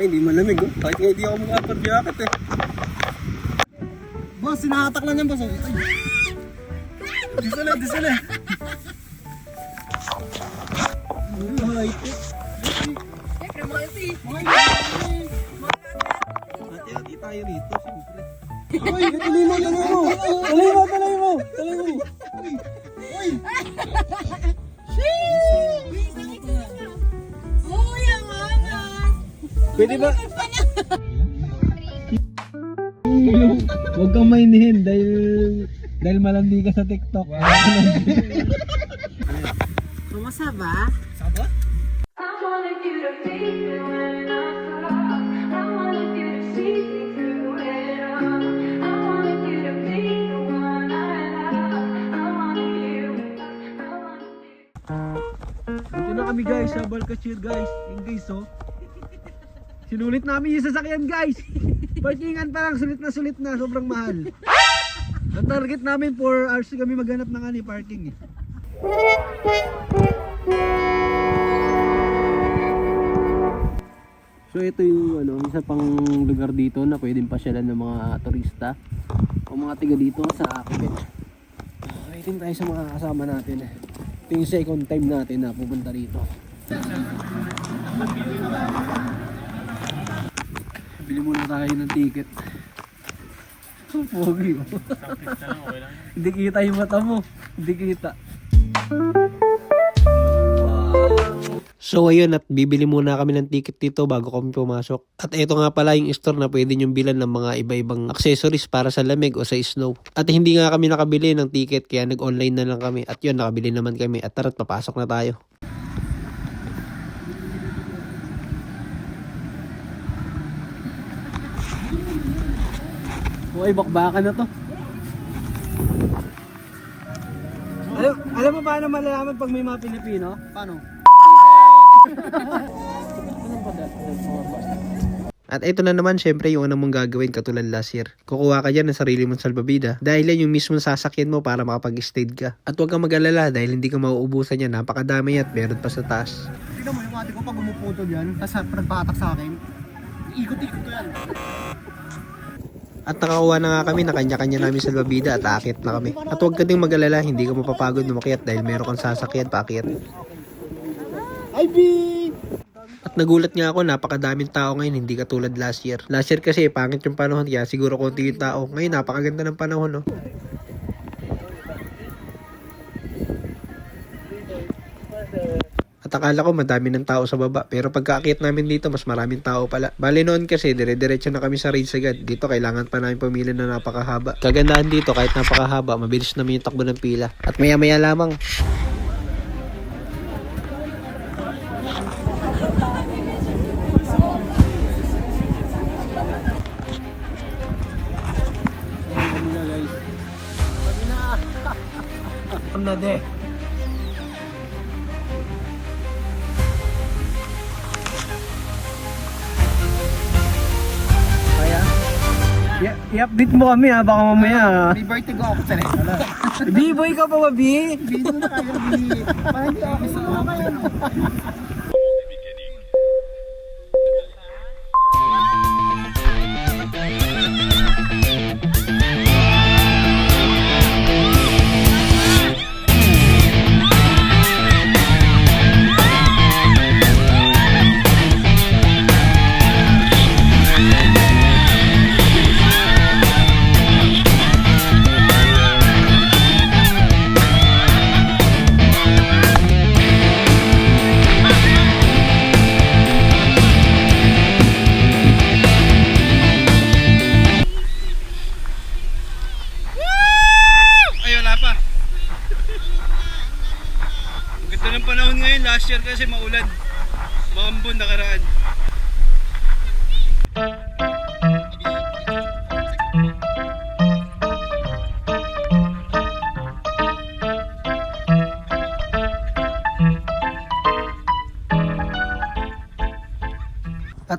Ay, hindi malamig oh. Kahit nga hindi ako makapag-jacket eh. Boss, sinahatak lang yan boss. Ay. Disala, disala. Ay, Siyempre, makasi. hati-hati tayo rito, siyempre. Uy, tuloy mo, tuloy mo. Tuloy mo, tuloy mo. Tuloy mo. Uy. Uy, ang angas. Pwede ba? Huwag kang mainihin dahil malandi ka sa TikTok. Kumasa ba? Saba? I wanted you to be there when I fall. I wanted you to see me through it all. I wanted you to be the one I love. I wanted you. I wanted you. Dito na kami guys sa Balcachir guys. Yung guys oh. Sinulit namin yung sasakyan guys. Parkingan pa lang, sulit na, sobrang mahal. Ang target namin 4 hours kami maghanap ng parking eh. So ito yung isa pang lugar dito na pwedeng pasyalan ng mga turista o mga tiga dito sa Akibet. Waiting tayo sa mga kasama natin. Ito yung second time natin na pupunta rito. Bili muna tayo ng ticket. Pogi mo. Hindi kita yung mata mo. Hindi kita. So ayun, at bibili muna kami ng ticket dito bago kami pumasok. At ito nga pala yung store na pwede nyong bilan ng mga iba-ibang accessories para sa lamig o sa snow. At hindi nga kami nakabili ng ticket kaya nag-online na lang kami. At yun, nakabili naman kami. At tara't papasok na tayo. Uy, bakbakan na to. Alam mo paano malalaman pag may mga Pilipino? Paano? At ito na naman syempre yung unang mong gagawin katulad last year. Kukuha ka dyan ng sarili mong salbabida dahil yan yung mismong sasakyan mo para makapag-stayed ka. At huwag kang mag-alala dahil hindi ka mauubusan yan. Napakadami at meron pa sa taas. Tignan mo yung ate ko pag umuputol yan, tapos nagpatak sa akin, ikot-ikot ko yan. At nakakuha na nga kami na kanya-kanya namin salbabida at aakit na kami. At huwag ka ding mag-alala, hindi ka mapapagod na makiat dahil meron kang sasakyan paakyat. At nagulat nga ako, napakadaming tao ngayon, hindi katulad last year. Last year kasi pangit yung panahon kaya siguro konti yung tao. Ngayon napakaganda ng panahon no. At akala ko madami ng tao sa baba. Pero pagkaakyat namin dito, mas maraming tao pala. Bali noon kasi, dire-diretso na kami sa race agad. Dito, kailangan pa namin pumili na napakahaba. Kagandahan dito, kahit napakahaba, mabilis naman yung takbo ng pila. At maya-maya lamang. Na de. I-update mo kami ha, baka mamaya ha. May vertigo ako sa rin. B-boy ka pa ba, B? Video na kayo, parang hindi ako sumama yan.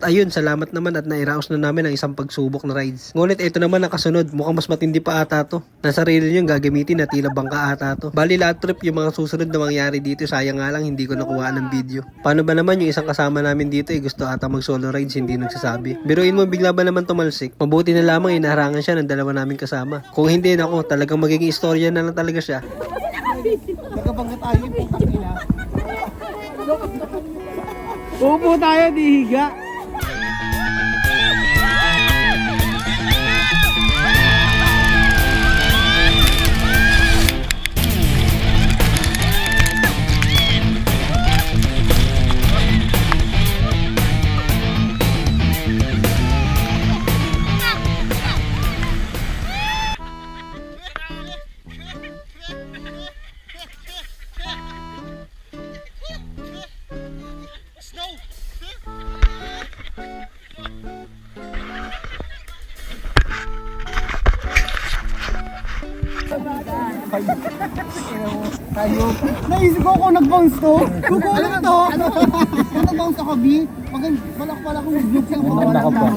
At ayun, salamat naman at nairaos na namin ang isang pagsubok na rides. Ngunit ito naman ang kasunod, mukhang mas matindi pa ata to. Nasa sarili nyo gagamitin na tila bangka ata to. Bali lahat trip yung mga susunod na mangyari dito, sayang nga lang hindi ko nakuha ng video. Paano ba naman yung isang kasama namin dito gusto ata mag solo rides, hindi nagsasabi. Biruin mo bigla ba naman tumalsik? Mabuti na lamang inaharangan siya ng dalawa naming kasama. Kung hindi nako, talagang magiging istorya na lang talaga siya. Nagkabangga tayo yung putang nila. Upo tayo, di higa. Tayo. Naisip ko kung nag-bounce to. Kukulang to. Kung nag-bounce ako, B. Wala kong vlog siya. Maganda ka pa.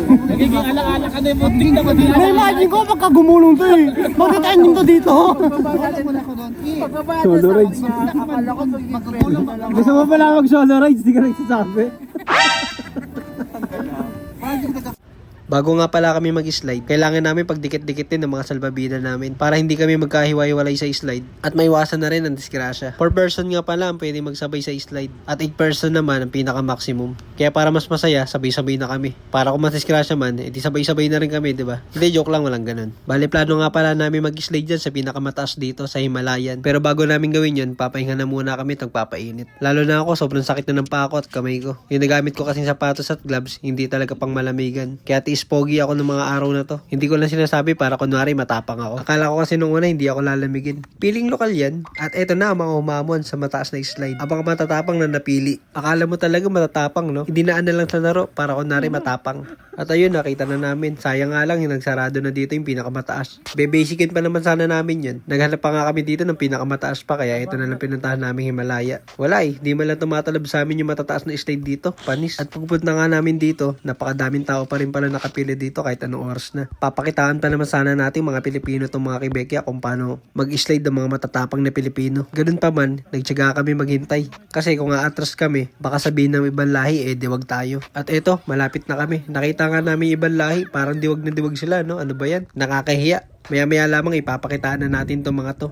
Nagiging ala-ala ka na yung munting na Na-imagine ko pagka gumulong to eh. Magkakainin to dito. Wala mo na ako doon. Solo rides. Akala ko magkagulong na lang. Gusto mo pala mag-solo rides, di ka nagsasabi. Bago nga pala kami mag-slide, kailangan namin pagdikit-dikitin ng mga salbabida namin para hindi kami magkahiwa-hiwalay sa slide at maiwasan na rin ang disgrasya. 4 person nga pala ang pwede magsabay sa slide at 8 person naman ang pinaka-maximum. Kaya para mas masaya, sabay-sabay na kami. Para kung masdisgrasya man, edi sabay-sabay na rin kami, di ba? Hindi, joke lang, walang ganun. Bale, plano nga pala namin mag-slide dyan sa pinakamataas dito sa Himalayan. Pero bago namin gawin yun, papahinga na muna kami at magpapainit. Lalo na ako, sobrang sakit na ng pako at kamay ko. Yung nagamit ko kasing sapatos at gloves, hindi talaga pang malamigan. Kaya pogi ako ng mga araw na to. Hindi ko lang sinasabi para kunwari matapang ako. Akala ko kasi nung una hindi ako lalamigin. Piling lokal yan. At eto na ang mga humamon sa mataas na slide. Abang matatapang na napili. Akala mo talaga matatapang, no? Hindi na lang sa laro para kunwari matapang. At ayun, nakita na namin. Sayang nga lang yung nagsarado na dito yung pinakamataas. Bebasicin pa naman sana namin yun. Naghanap pa nga kami dito ng pinakamataas pa kaya ito na lang pinuntahan namin Himalaya. Wala di man lang tumatalab sa amin yung matataas na slide dito. Panis. At pagpunta nga namin dito, napakadaming tao pa rin pala nakapili dito kahit anong oras na. Papakitaan pa naman sana natin mga Pilipino itong mga Quebecia kung paano mag-slide ng mga matatapang na Pilipino. Ganun pa man, nagtyaga kami maghintay. Kasi kung aatras kami, baka sabihin ng ibang lahi, diwag tayo. At eto, malapit na kami. Nakita nga namin ibang lahi, parang diwag na diwag sila, no? Ano ba yan? Nakakahiya. Maya-maya lamang ipapakitaan na natin itong mga to.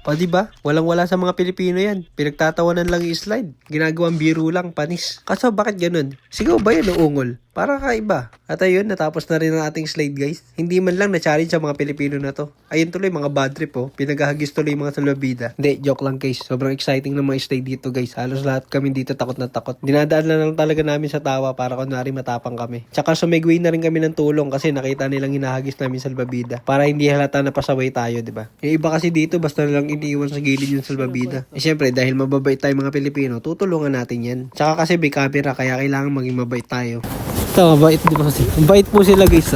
O diba? Walang-wala sa mga Pilipino yan. Pinagtatawanan lang yung slide. Ginagawang biro lang, panis. Kaso bakit ganun? Sigaw ba yan o ungol? Para kakaiba. At ayun, natapos na rin ang ating slide guys. Hindi man lang na-challenge sa mga Pilipino na to. Ayun tuloy mga bad trip Pinaghahagis tuloy mga salbabida. Hindi, joke lang guys. Sobrang exciting ng mga slide dito guys. Halos lahat kami dito takot na takot. Dinadaan lang talaga namin sa tawa para kunwari matapang kami. Tsaka sumigway na rin kami ng tulong kasi nakita nilang hinahagis namin salbabida. Para hindi halata na pasaway tayo, diba? Yung iba kasi dito basta lang iniiwan sa gilid yung salbabida. Syempre dahil mababait tayo mga Pilipino, tutulungan natin yan. Tsaka kasi may camera kaya kailangan maging mabait tayo. Ito, mabait di ba kasi? Mabait po sila guys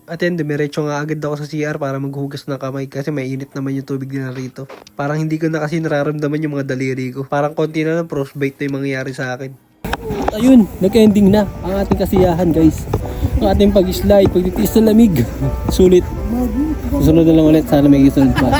At yan, dumiretso nga agad ako sa CR para maghugas ng kamay kasi mainit naman yung tubig din rito. Parang hindi ko na kasi nararamdaman yung mga daliri ko. Parang konti na lang frostbite na yung mangyayari sa akin. Ayun, nag-ending na ang ating kasiyahan guys. Ang ating pag-slide, pagtitiis sa lamig. Sulit. Susunod na lang ulit, sana may isunod pa.